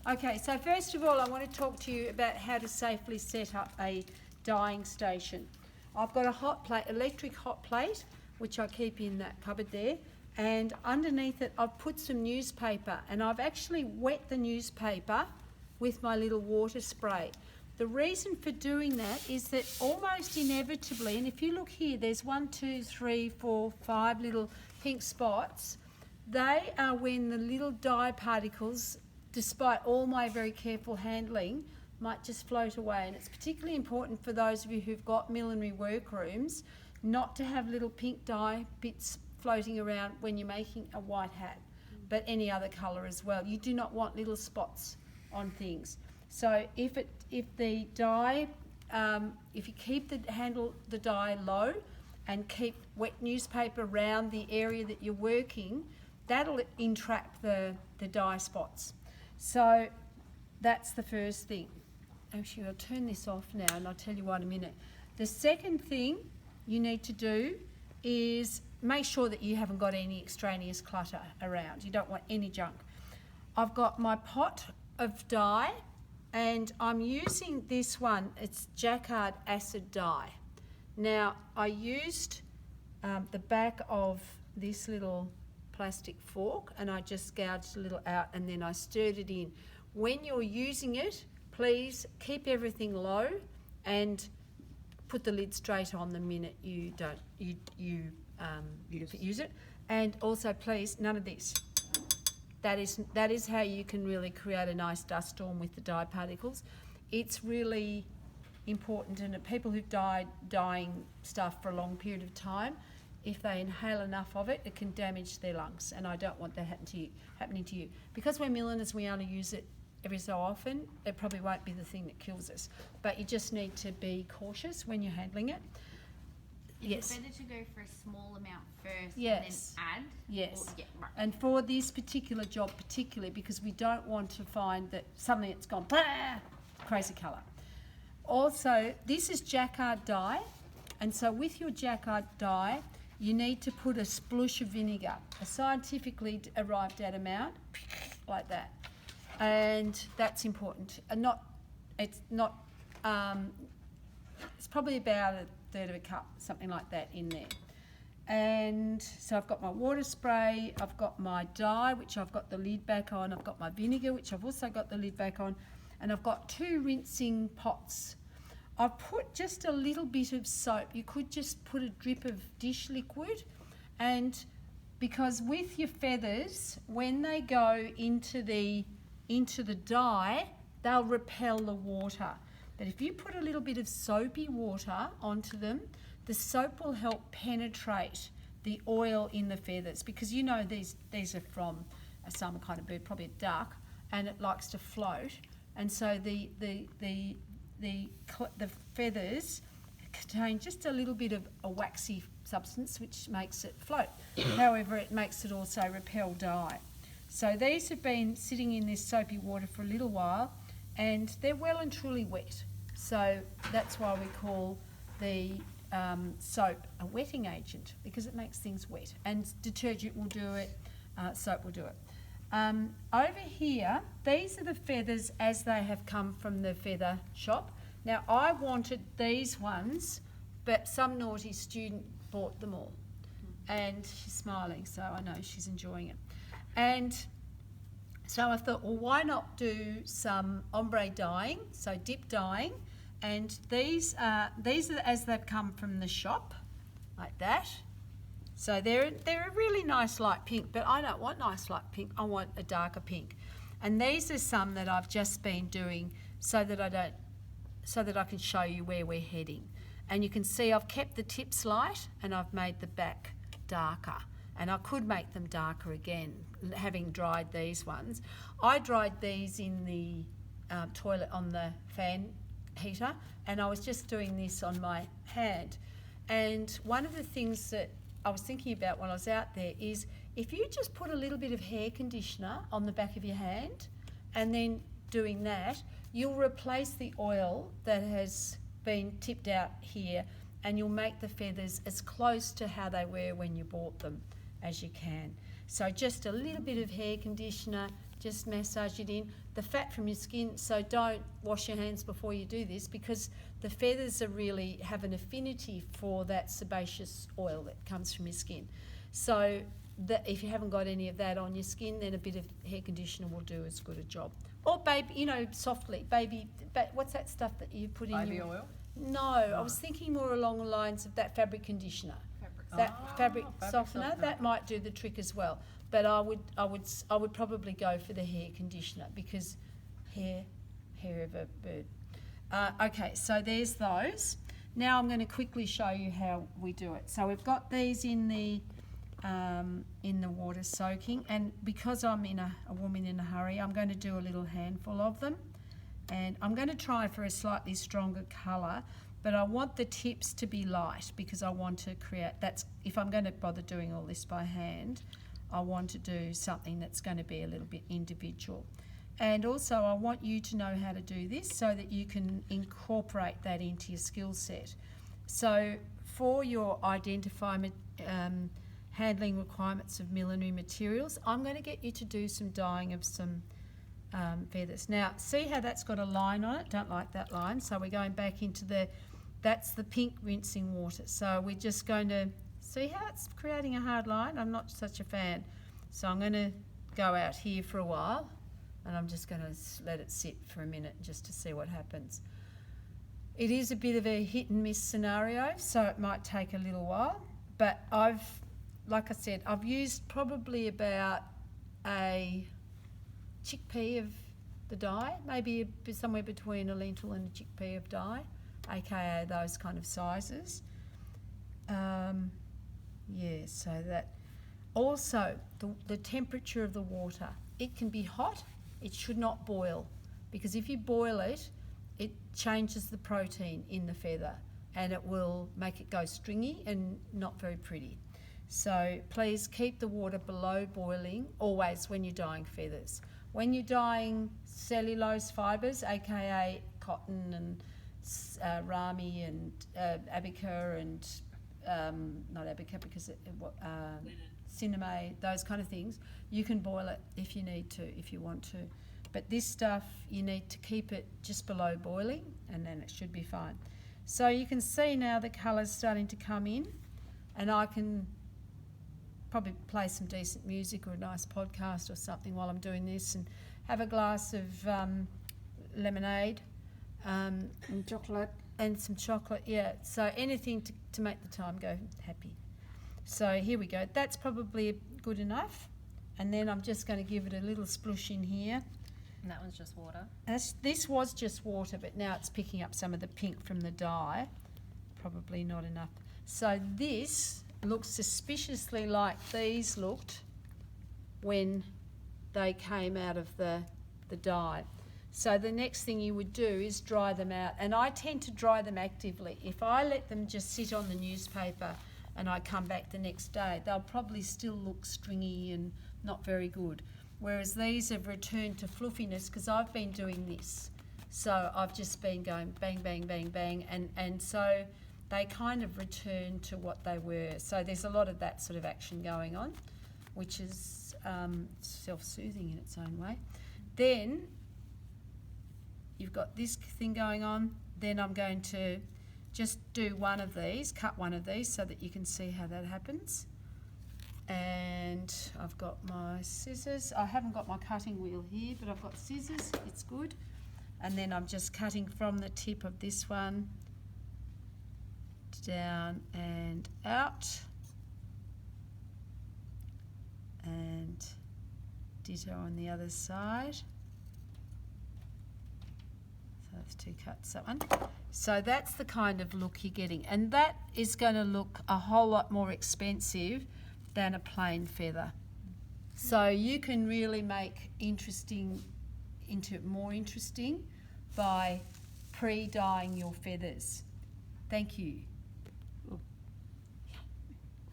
Okay, so first of all, I want to talk to you about how to safely set up a dyeing station. I've got a hot plate, electric hot plate, which I keep in that cupboard there, and underneath it I've put some newspaper, and I've actually wet the newspaper with my little water spray. The reason for doing that is that almost inevitably, and if you look here, there's 1, 2, 3, 4, 5 little pink spots. They are when the little dye particles, despite all my very careful handling, might just float away. And it's particularly important for those of you who've got millinery workrooms not to have little pink dye bits floating around when you're making a white hat, but any other colour as well. You do not want little spots on things. So if the dye, if you keep the dye low and keep wet newspaper around the area that you're working, that'll entrap the dye spots. So that's the first thing. Actually, I'll turn this off now and I'll tell you why in a minute. The second thing you need to do is make sure that you haven't got any extraneous clutter around. You don't want any junk. I've got my pot of dye and I'm using this one. It's Jacquard acid dye. Now, I used the back of this little plastic fork and I just gouged a little out and then I stirred it in. When you're using it, please keep everything low and put the lid straight on the minute you use it. And also, please, none of this. That is how you can really create a nice dust storm with the dye particles. It's really important, and people who've dyeing stuff for a long period of time, if they inhale enough of it, it can damage their lungs, and I don't want that happening to you. Because we're milliners, we only use it every so often. It probably won't be the thing that kills us, but you just need to be cautious when you're handling it. Is it better to go for a small amount first yes. and then add? Yes. Or, yeah, right. And for this particular job particularly, because we don't want to find that suddenly it's gone, blah, crazy colour. Also, this is Jacquard dye, and so with your Jacquard dye, you need to put a splush of vinegar, a scientifically arrived at amount, like that. And that's important. And it's probably about a third of a cup, something like that in there. And so I've got my water spray, I've got my dye, which I've got the lid back on, I've got my vinegar, which I've also got the lid back on, and I've got 2 rinsing pots. I've put just a little bit of soap. You could just put a drip of dish liquid, and because with your feathers, when they go into the dye, they'll repel the water. But if you put a little bit of soapy water onto them, the soap will help penetrate the oil in the feathers, because you know these are from some kind of bird, probably a duck, and it likes to float, and so the feathers contain just a little bit of a waxy substance which makes it float. However, it makes it also repel dye. So these have been sitting in this soapy water for a little while and they're well and truly wet. So that's why we call the soap a wetting agent, because it makes things wet. And detergent will do it, soap will do it. Over here, these are the feathers as they have come from the feather shop. Now, I wanted these ones, but some naughty student bought them all. And she's smiling, so I know she's enjoying it. And so I thought, well, why not do some ombre dyeing, so dip dyeing, and these are as they've come from the shop, like that. So they're a really nice light pink, but I don't want nice light pink, I want a darker pink. And these are some that I've just been doing so that I can show you where we're heading. And you can see I've kept the tips light and I've made the back darker. And I could make them darker again, having dried these ones. I dried these in the toilet on the fan heater, and I was just doing this on my hand. And one of the things that I was thinking about when I was out there is if you just put a little bit of hair conditioner on the back of your hand and then doing that, you'll replace the oil that has been tipped out here, and you'll make the feathers as close to how they were when you bought them as you can. So just a little bit of hair conditioner, just massage it in. the fat from your skin, so don't wash your hands before you do this, because the feathers have an affinity for that sebaceous oil that comes from your skin. So if you haven't got any of that on your skin, then a bit of hair conditioner will do as good a job. Or baby, softly, what's that stuff that you put in Baby oil? No, I was thinking more along the lines of that fabric conditioner. Fabric softener, that might do the trick as well. But I would probably go for the hair conditioner, because hair of a bird. Okay, so there's those. Now I'm going to quickly show you how we do it. So we've got these in the water soaking, and because I'm a woman in a hurry, I'm going to do a little handful of them, and I'm going to try for a slightly stronger colour, but I want the tips to be light, because I want to create, if I'm going to bother doing all this by hand, I want to do something that's going to be a little bit individual. And also I want you to know how to do this so that you can incorporate that into your skill set. So for your handling requirements of millinery materials, I'm going to get you to do some dyeing of some feathers. Now, see how that's got a line on it? Don't like that line. So we're going back into that's the pink rinsing water. So we're just going to, see how it's creating a hard line? I'm not such a fan. So I'm going to go out here for a while, and I'm just going to let it sit for a minute just to see what happens. It is a bit of a hit and miss scenario, so it might take a little while, but like I said, I've used probably about a chickpea of the dye, maybe somewhere between a lentil and a chickpea of dye, aka those kind of sizes. Yeah, so that. Also, the temperature of the water. It can be hot, it should not boil, because if you boil it, it changes the protein in the feather, and it will make it go stringy and not very pretty. So please keep the water below boiling always when you're dyeing feathers. When you're dyeing cellulose fibres, aka cotton and rami and abaca and not abaca because cinnamon, those kind of things, you can boil it if you need to, if you want to. But this stuff, you need to keep it just below boiling, and then it should be fine. So you can see now the colour's starting to come in, and I can probably play some decent music or a nice podcast or something while I'm doing this, and have a glass of lemonade and chocolate. And some chocolate, yeah. So anything to make the time go happy. So here we go. That's probably good enough. And then I'm just going to give it a little splush in here. And that was just water? This was just water, but now it's picking up some of the pink from the dye. Probably not enough. So this looks suspiciously like these looked when they came out of the dye. So the next thing you would do is dry them out. And I tend to dry them actively. If I let them just sit on the newspaper and I come back the next day, they'll probably still look stringy and not very good. Whereas these have returned to fluffiness because I've been doing this. So I've just been going bang, bang, bang, bang. And so they kind of return to what they were. So there's a lot of that sort of action going on, which is self-soothing in its own way. Then you've got this thing going on. Then I'm going to just do one of these, cut one of these so that you can see how that happens. And I've got my scissors. I haven't got my cutting wheel here, but I've got scissors. It's good. And then I'm just cutting from the tip of this one down and out. And ditto on the other side. So that's two cuts, that one. So that's the kind of look you're getting. And that is going to look a whole lot more expensive than a plain feather. So you can really make more interesting by pre-dyeing your feathers. Thank you.